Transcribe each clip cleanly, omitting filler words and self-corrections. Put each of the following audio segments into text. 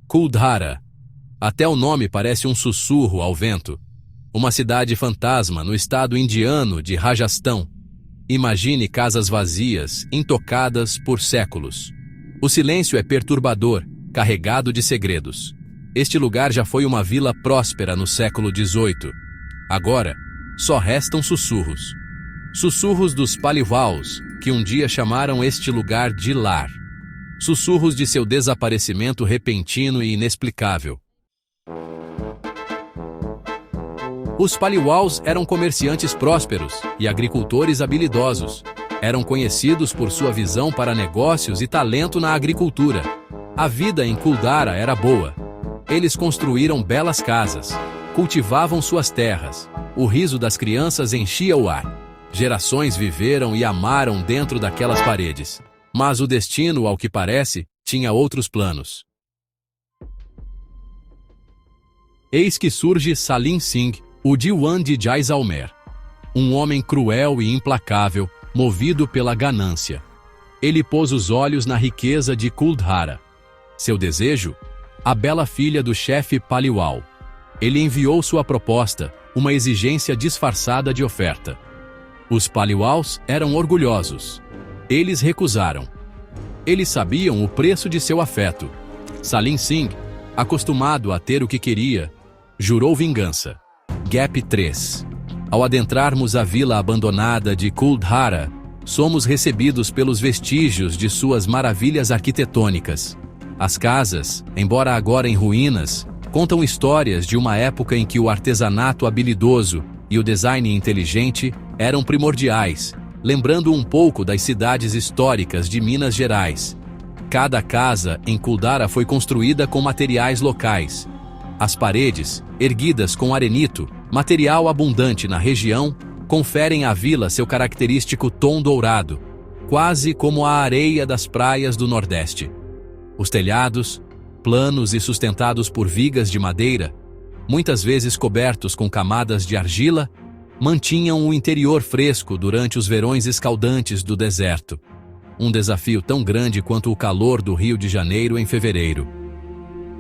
Kuldhara. Até o nome parece um sussurro ao vento. Uma cidade fantasma no estado indiano de Rajastão. Imagine casas vazias, intocadas por séculos. O silêncio é perturbador, carregado de segredos. Este lugar já foi uma vila próspera no século XVIII. Agora, só restam sussurros. Sussurros dos Paliwals, que um dia chamaram este lugar de lar. Sussurros de seu desaparecimento repentino e inexplicável. Os Paliwals eram comerciantes prósperos e agricultores habilidosos. Eram conhecidos por sua visão para negócios e talento na agricultura. A vida em Kuldhara era boa. Eles construíram belas casas, cultivavam suas terras. O riso das crianças enchia o ar. Gerações viveram e amaram dentro daquelas paredes. Mas o destino, ao que parece, tinha outros planos. Eis que surge Salim Singh, o Diwan de Jaisalmer. Um homem cruel e implacável, movido pela ganância. Ele pôs os olhos na riqueza de Kuldhara. Seu desejo? A bela filha do chefe Paliwal. Ele enviou sua proposta, uma exigência disfarçada de oferta. Os Paliwals eram orgulhosos. Eles recusaram. Eles sabiam o preço de seu afeto. Salim Singh, acostumado a ter o que queria, jurou vingança. Gap 3. Ao adentrarmos a vila abandonada de Kuldhara, somos recebidos pelos vestígios de suas maravilhas arquitetônicas. As casas, embora agora em ruínas, contam histórias de uma época em que o artesanato habilidoso e o design inteligente eram primordiais, lembrando um pouco das cidades históricas de Minas Gerais. Cada casa em Kuldhara foi construída com materiais locais. As paredes, erguidas com arenito, material abundante na região, conferem à vila seu característico tom dourado, quase como a areia das praias do Nordeste. Os telhados, planos e sustentados por vigas de madeira, muitas vezes cobertos com camadas de argila, mantinham o interior fresco durante os verões escaldantes do deserto. Um desafio tão grande quanto o calor do Rio de Janeiro em fevereiro.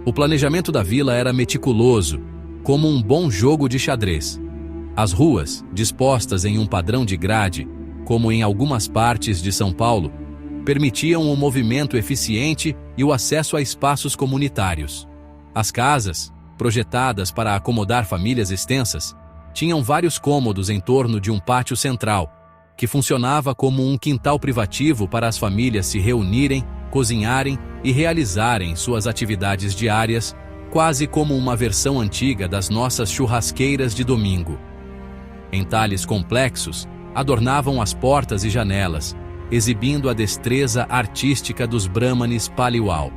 O planejamento da vila era meticuloso, como um bom jogo de xadrez. As ruas, dispostas em um padrão de grade, como em algumas partes de São Paulo, permitiam um movimento eficiente e o acesso a espaços comunitários. As casas, projetadas para acomodar famílias extensas, tinham vários cômodos em torno de um pátio central, que funcionava como um quintal privativo para as famílias se reunirem, cozinharem e realizarem suas atividades diárias, quase como uma versão antiga das nossas churrasqueiras de domingo. Entalhes complexos adornavam as portas e janelas, exibindo a destreza artística dos brahmanes Paliwal.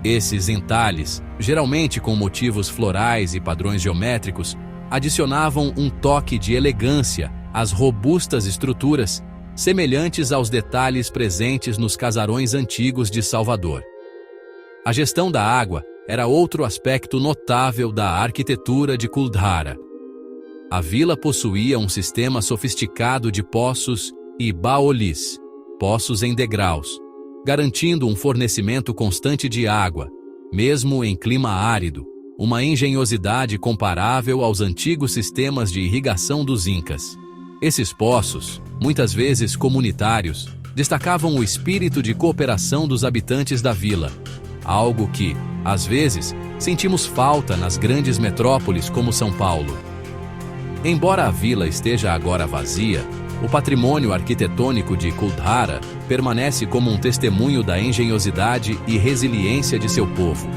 Esses entalhes, geralmente com motivos florais e padrões geométricos, adicionavam um toque de elegância às robustas estruturas, semelhantes aos detalhes presentes nos casarões antigos de Salvador. A gestão da água era outro aspecto notável da arquitetura de Kuldhara. A vila possuía um sistema sofisticado de poços e baolis, poços em degraus, garantindo um fornecimento constante de água, mesmo em clima árido, uma engenhosidade comparável aos antigos sistemas de irrigação dos Incas. Esses poços, muitas vezes comunitários, destacavam o espírito de cooperação dos habitantes da vila, algo que, às vezes, sentimos falta nas grandes metrópoles como São Paulo. Embora a vila esteja agora vazia, o patrimônio arquitetônico de Kuldhara permanece como um testemunho da engenhosidade e resiliência de seu povo.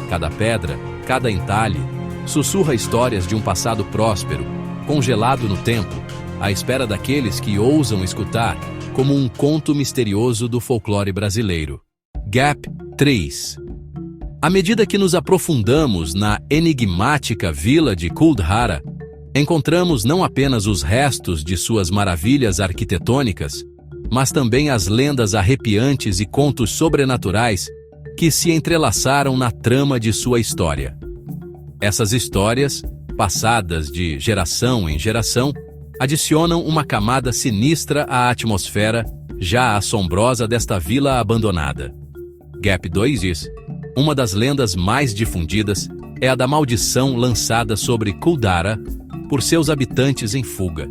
Cada pedra, cada entalhe, sussurra histórias de um passado próspero, congelado no tempo, à espera daqueles que ousam escutar, como um conto misterioso do folclore brasileiro. Gap 3. À medida que nos aprofundamos na enigmática vila de Kuldhara, encontramos não apenas os restos de suas maravilhas arquitetônicas, mas também as lendas arrepiantes e contos sobrenaturais que se entrelaçaram na trama de sua história. Essas histórias, passadas de geração em geração, adicionam uma camada sinistra à atmosfera já assombrosa desta vila abandonada. Gap 2 diz: Uma das lendas mais difundidas é a da maldição lançada sobre Kuldara por seus habitantes em fuga.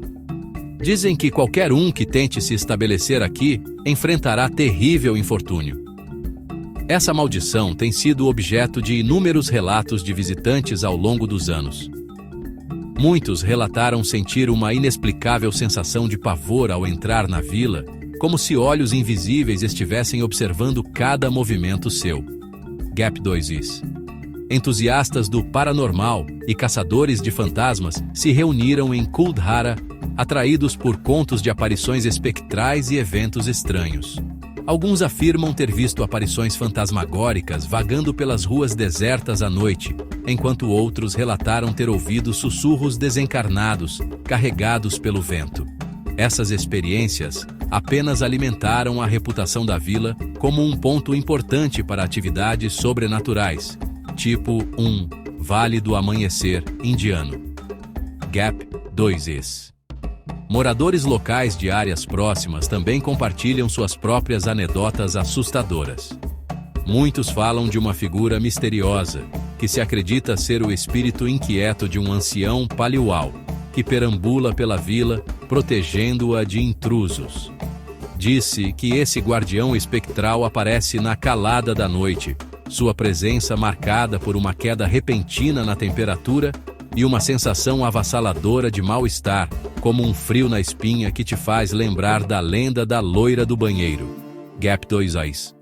Dizem que qualquer um que tente se estabelecer aqui enfrentará terrível infortúnio. Essa maldição tem sido objeto de inúmeros relatos de visitantes ao longo dos anos. Muitos relataram sentir uma inexplicável sensação de pavor ao entrar na vila, como se olhos invisíveis estivessem observando cada movimento seu. Gap 2is. Entusiastas do paranormal e caçadores de fantasmas se reuniram em Kuldara, atraídos por contos de aparições espectrais e eventos estranhos. Alguns afirmam ter visto aparições fantasmagóricas vagando pelas ruas desertas à noite, enquanto outros relataram ter ouvido sussurros desencarnados, carregados pelo vento. Essas experiências apenas alimentaram a reputação da vila como um ponto importante para atividades sobrenaturais, tipo Vale do Amanhecer indiano. Gap 2is. Moradores locais de áreas próximas também compartilham suas próprias anedotas assustadoras. Muitos falam de uma figura misteriosa, que se acredita ser o espírito inquieto de um ancião paliuau, que perambula pela vila, protegendo-a de intrusos. Diz-se que esse guardião espectral aparece na calada da noite, sua presença marcada por uma queda repentina na temperatura e uma sensação avassaladora de mal-estar, como um frio na espinha que te faz lembrar da lenda da loira do banheiro. Gap 2is.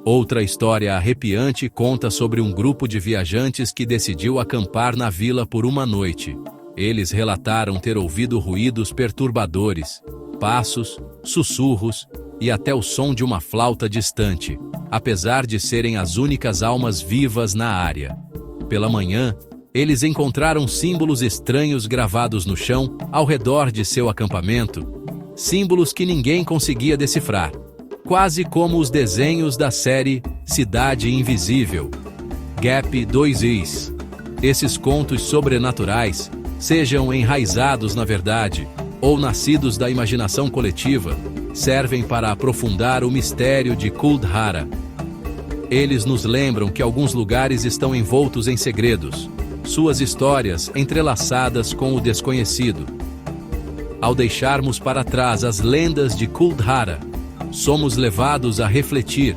Outra história arrepiante conta sobre um grupo de viajantes que decidiu acampar na vila por uma noite. Eles relataram ter ouvido ruídos perturbadores, passos, sussurros e até o som de uma flauta distante, apesar de serem as únicas almas vivas na área. Pela manhã, eles encontraram símbolos estranhos gravados no chão ao redor de seu acampamento, símbolos que ninguém conseguia decifrar, quase como os desenhos da série Cidade Invisível. Gap 2is. Esses contos sobrenaturais, sejam enraizados na verdade ou nascidos da imaginação coletiva, servem para aprofundar o mistério de Kuldara. Eles nos lembram que alguns lugares estão envoltos em segredos, suas histórias entrelaçadas com o desconhecido. Ao deixarmos para trás as lendas de Kuldara, somos levados a refletir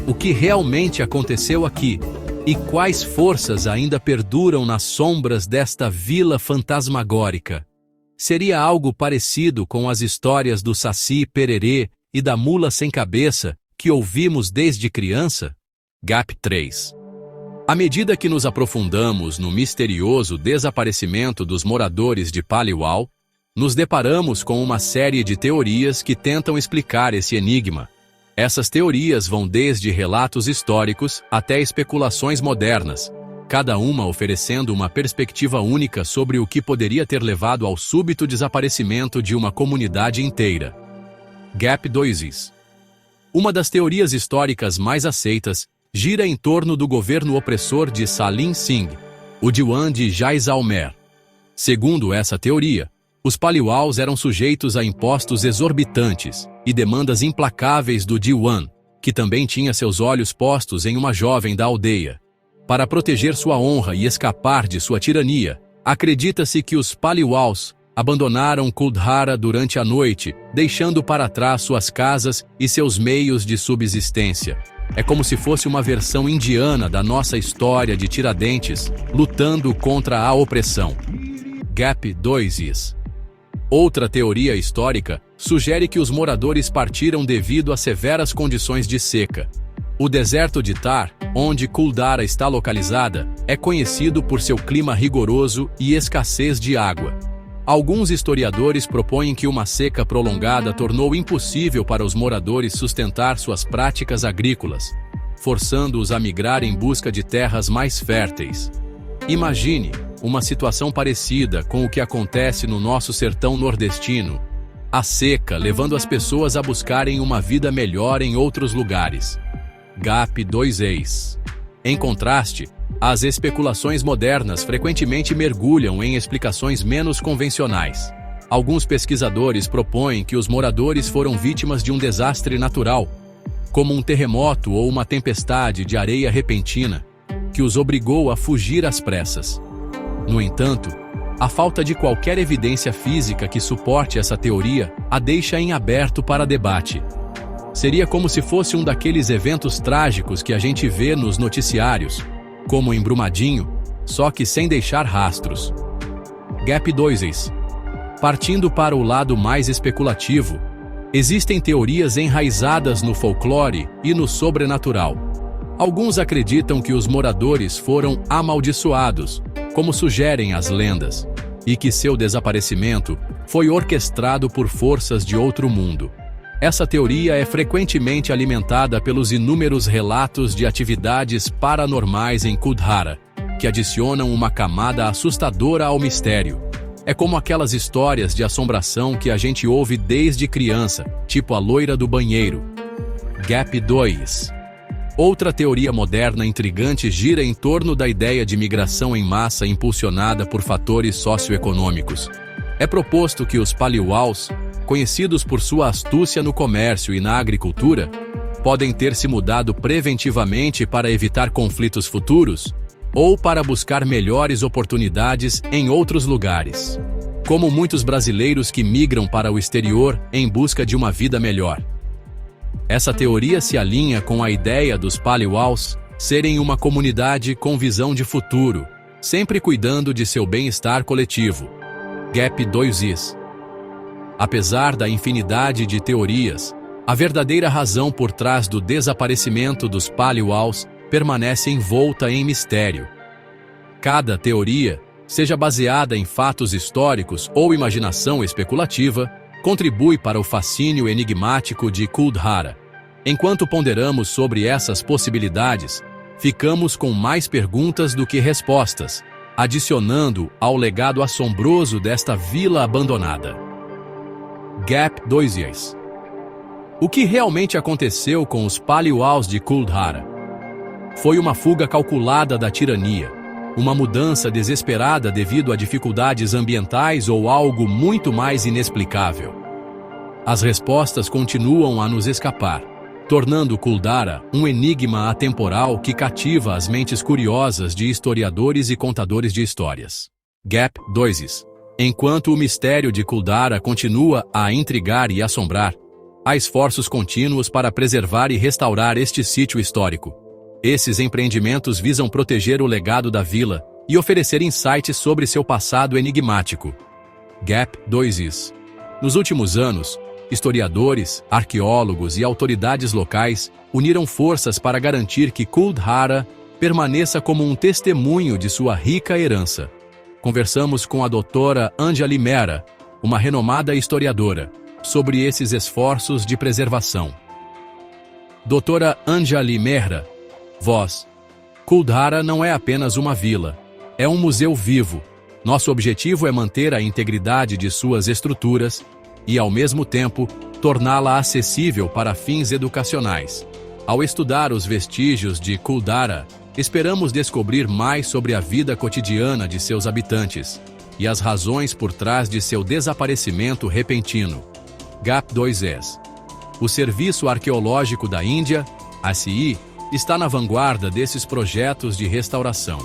o que realmente aconteceu aqui e quais forças ainda perduram nas sombras desta vila fantasmagórica. Seria algo parecido com as histórias do Saci Pererê e da Mula Sem Cabeça que ouvimos desde criança? Gap 3. À medida que nos aprofundamos no misterioso desaparecimento dos moradores de Paliuau, nos deparamos com uma série de teorias que tentam explicar esse enigma. Essas teorias vão desde relatos históricos até especulações modernas, cada uma oferecendo uma perspectiva única sobre o que poderia ter levado ao súbito desaparecimento de uma comunidade inteira. Gap 2is. Uma das teorias históricas mais aceitas gira em torno do governo opressor de Salim Singh, o Diwan de Jaisalmer. Segundo essa teoria, os Paliuaus eram sujeitos a impostos exorbitantes e demandas implacáveis do Diwan, que também tinha seus olhos postos em uma jovem da aldeia. Para proteger sua honra e escapar de sua tirania, acredita-se que os Paliuaus abandonaram Kuldara durante a noite, deixando para trás suas casas e seus meios de subsistência. É como se fosse uma versão indiana da nossa história de Tiradentes, lutando contra a opressão. Gap 2is. Outra teoria histórica sugere que os moradores partiram devido a severas condições de seca. O deserto de Thar, onde Kuldara está localizada, é conhecido por seu clima rigoroso e escassez de água. Alguns historiadores propõem que uma seca prolongada tornou impossível para os moradores sustentar suas práticas agrícolas, forçando-os a migrar em busca de terras mais férteis. Imagine uma situação parecida com o que acontece no nosso sertão nordestino, a seca levando as pessoas a buscarem uma vida melhor em outros lugares. Gap 2is. Em contraste, as especulações modernas frequentemente mergulham em explicações menos convencionais. Alguns pesquisadores propõem que os moradores foram vítimas de um desastre natural, como um terremoto ou uma tempestade de areia repentina, que os obrigou a fugir às pressas. No entanto, a falta de qualquer evidência física que suporte essa teoria a deixa em aberto para debate. Seria como se fosse um daqueles eventos trágicos que a gente vê nos noticiários, como em Brumadinho, só que sem deixar rastros. Gap 2. Partindo para o lado mais especulativo, existem teorias enraizadas no folclore e no sobrenatural. Alguns acreditam que os moradores foram amaldiçoados, como sugerem as lendas, e que seu desaparecimento foi orquestrado por forças de outro mundo. Essa teoria é frequentemente alimentada pelos inúmeros relatos de atividades paranormais em Kuldhara, que adicionam uma camada assustadora ao mistério. É como aquelas histórias de assombração que a gente ouve desde criança, tipo a loira do banheiro. Gap 2. Outra teoria moderna intrigante gira em torno da ideia de migração em massa impulsionada por fatores socioeconômicos. É proposto que os Paliwals, conhecidos por sua astúcia no comércio e na agricultura, podem ter se mudado preventivamente para evitar conflitos futuros ou para buscar melhores oportunidades em outros lugares, como muitos brasileiros que migram para o exterior em busca de uma vida melhor. Essa teoria se alinha com a ideia dos Paliwals serem uma comunidade com visão de futuro, sempre cuidando de seu bem-estar coletivo. Gap 2. Apesar da infinidade de teorias, a verdadeira razão por trás do desaparecimento dos Paliwals permanece envolta em mistério. Cada teoria, seja baseada em fatos históricos ou imaginação especulativa, contribui para o fascínio enigmático de Kuldhara. Enquanto ponderamos sobre essas possibilidades, ficamos com mais perguntas do que respostas, adicionando ao legado assombroso desta vila abandonada. Gap 2. O que realmente aconteceu com os Paliwals de Kuldhara? Foi uma fuga calculada da tirania, uma mudança desesperada devido a dificuldades ambientais ou algo muito mais inexplicável? As respostas continuam a nos escapar, tornando Kuldhara um enigma atemporal que cativa as mentes curiosas de historiadores e contadores de histórias. Gap 2. Enquanto o mistério de Kuldhara continua a intrigar e assombrar, há esforços contínuos para preservar e restaurar este sítio histórico. Esses empreendimentos visam proteger o legado da vila e oferecer insights sobre seu passado enigmático. Gap 2. Nos últimos anos, historiadores, arqueólogos e autoridades locais uniram forças para garantir que Kuldhara permaneça como um testemunho de sua rica herança. Conversamos com a doutora Anjali Mehra, uma renomada historiadora, sobre esses esforços de preservação. Doutora Anjali Mehra, voz. Kuldhara não é apenas uma vila, é um museu vivo. Nosso objetivo é manter a integridade de suas estruturas e, ao mesmo tempo, torná-la acessível para fins educacionais. Ao estudar os vestígios de Kuldhara, esperamos descobrir mais sobre a vida cotidiana de seus habitantes e as razões por trás de seu desaparecimento repentino. Gap 2. O Serviço Arqueológico da Índia, ASI, está na vanguarda desses projetos de restauração.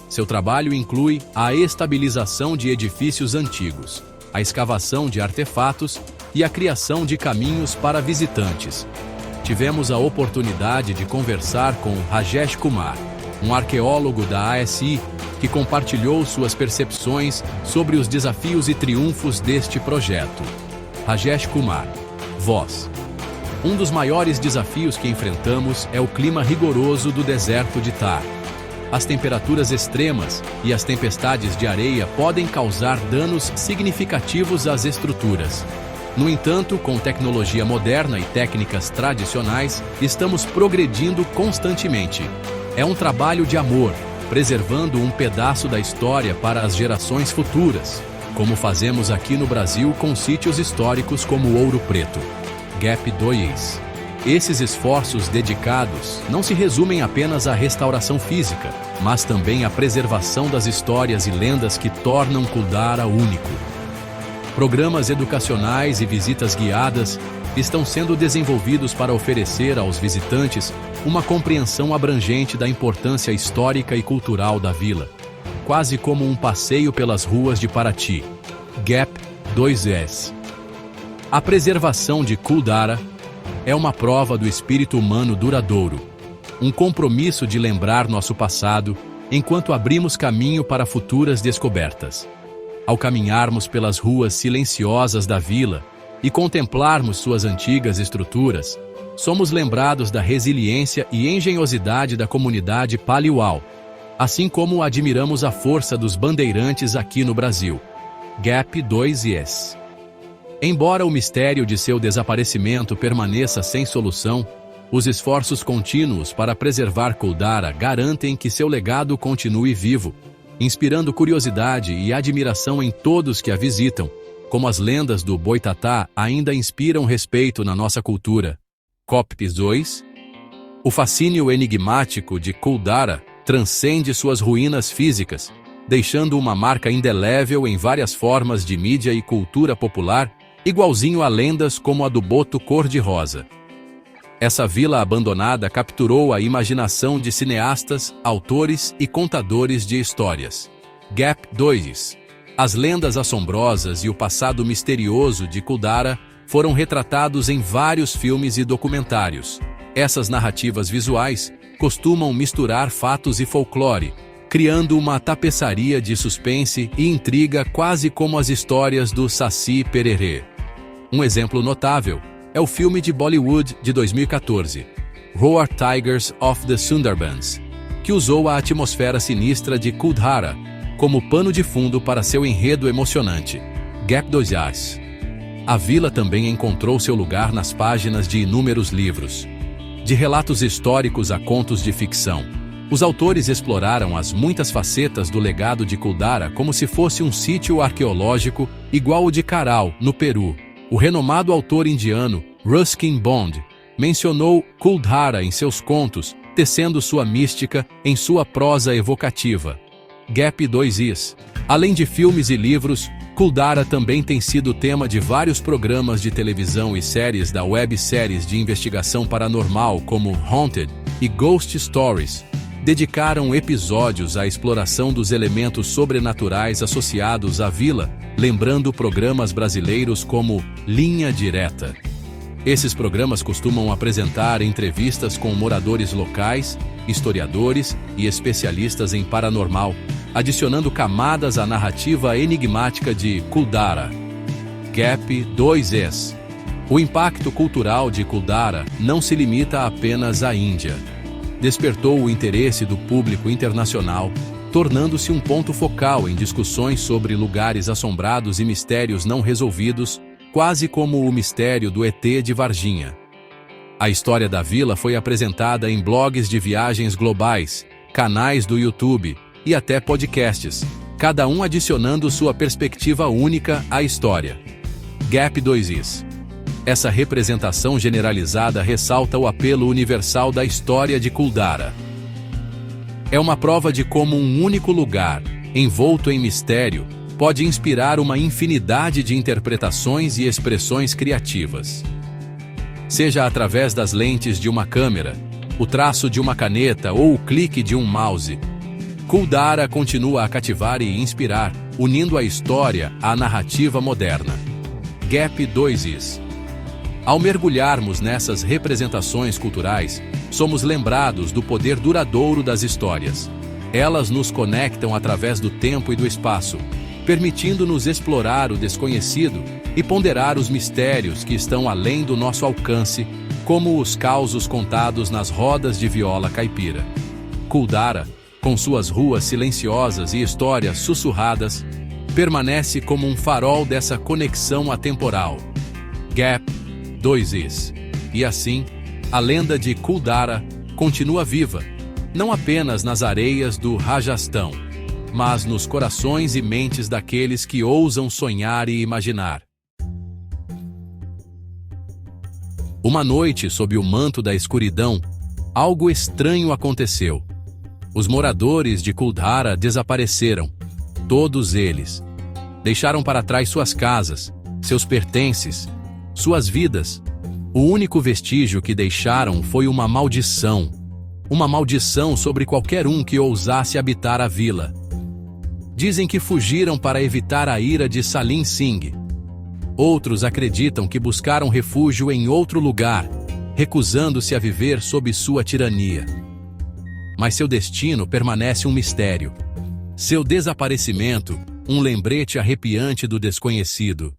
Seu trabalho inclui a estabilização de edifícios antigos, a escavação de artefatos e a criação de caminhos para visitantes. Tivemos a oportunidade de conversar com Rajesh Kumar, um arqueólogo da ASI, que compartilhou suas percepções sobre os desafios e triunfos deste projeto. Rajesh Kumar, voz. Um dos maiores desafios que enfrentamos é o clima rigoroso do deserto de Thar. As temperaturas extremas e as tempestades de areia podem causar danos significativos às estruturas. No entanto, com tecnologia moderna e técnicas tradicionais, estamos progredindo constantemente. É um trabalho de amor, preservando um pedaço da história para as gerações futuras, como fazemos aqui no Brasil com sítios históricos como Ouro Preto. Gap 2. Esses esforços dedicados não se resumem apenas à restauração física, mas também à preservação das histórias e lendas que tornam Kuldhara único. Programas educacionais e visitas guiadas estão sendo desenvolvidos para oferecer aos visitantes uma compreensão abrangente da importância histórica e cultural da vila, quase como um passeio pelas ruas de Paraty. Gap 2S. A preservação de Kuldara é uma prova do espírito humano duradouro, um compromisso de lembrar nosso passado enquanto abrimos caminho para futuras descobertas. Ao caminharmos pelas ruas silenciosas da vila e contemplarmos suas antigas estruturas, somos lembrados da resiliência e engenhosidade da comunidade Paliuau, assim como admiramos a força dos bandeirantes aqui no Brasil. Gap 2S. Embora o mistério de seu desaparecimento permaneça sem solução, os esforços contínuos para preservar Kuldara garantem que seu legado continue vivo, inspirando curiosidade e admiração em todos que a visitam, como as lendas do Boitatá ainda inspiram respeito na nossa cultura. Gap 2. O fascínio enigmático de Kuldara transcende suas ruínas físicas, deixando uma marca indelével em várias formas de mídia e cultura popular, igualzinho a lendas como a do Boto Cor-de-Rosa. Essa vila abandonada capturou a imaginação de cineastas, autores e contadores de histórias. Gap 2. As lendas assombrosas e o passado misterioso de Kuldara foram retratados em vários filmes e documentários. Essas narrativas visuais costumam misturar fatos e folclore, criando uma tapeçaria de suspense e intriga quase como as histórias do Saci Pererê. Um exemplo notável é o filme de Bollywood de 2014, Roar Tigers of the Sundarbans, que usou a atmosfera sinistra de Kuldara como pano de fundo para seu enredo emocionante. Gap 2. A vila também encontrou seu lugar nas páginas de inúmeros livros. De relatos históricos a contos de ficção, os autores exploraram as muitas facetas do legado de Kuldara como se fosse um sítio arqueológico igual o de Caral, no Peru. O renomado autor indiano Ruskin Bond mencionou Kuldara em seus contos, tecendo sua mística em sua prosa evocativa. Gap 2. Além de filmes e livros, Kuldara também tem sido tema de vários programas de televisão e séries da webséries de investigação paranormal como Haunted e Ghost Stories. Dedicaram episódios à exploração dos elementos sobrenaturais associados à vila, lembrando programas brasileiros como Linha Direta. Esses programas costumam apresentar entrevistas com moradores locais, historiadores e especialistas em paranormal, adicionando camadas à narrativa enigmática de Kuldara. Gap 2. O impacto cultural de Kuldara não se limita apenas à Índia. Despertou o interesse do público internacional, tornando-se um ponto focal em discussões sobre lugares assombrados e mistérios não resolvidos, quase como o mistério do ET de Varginha. A história da vila foi apresentada em blogs de viagens globais, canais do YouTube e até podcasts, cada um adicionando sua perspectiva única à história. Gap 2. Essa representação generalizada ressalta o apelo universal da história de Kuldara. É uma prova de como um único lugar, envolto em mistério, pode inspirar uma infinidade de interpretações e expressões criativas. Seja através das lentes de uma câmera, o traço de uma caneta ou o clique de um mouse, Kuldara continua a cativar e inspirar, unindo a história à narrativa moderna. Gap 2. Ao mergulharmos nessas representações culturais, somos lembrados do poder duradouro das histórias. Elas nos conectam através do tempo e do espaço, permitindo-nos explorar o desconhecido e ponderar os mistérios que estão além do nosso alcance, como os causos contados nas rodas de viola caipira. Kuldara, com suas ruas silenciosas e histórias sussurradas, permanece como um farol dessa conexão atemporal. Gap 2. E assim, a lenda de Kuldara continua viva, não apenas nas areias do Rajastão, mas nos corações e mentes daqueles que ousam sonhar e imaginar. Uma noite, sob o manto da escuridão, algo estranho aconteceu. Os moradores de Kuldara desapareceram, todos eles. Deixaram para trás suas casas, seus pertences, suas vidas, O único vestígio que deixaram foi uma maldição sobre qualquer um que ousasse habitar a vila. Dizem que fugiram para evitar a ira de Salim Singh. Outros acreditam que buscaram refúgio em outro lugar, recusando-se a viver sob sua tirania. Mas seu destino permanece um mistério. Seu desaparecimento, um lembrete arrepiante do desconhecido.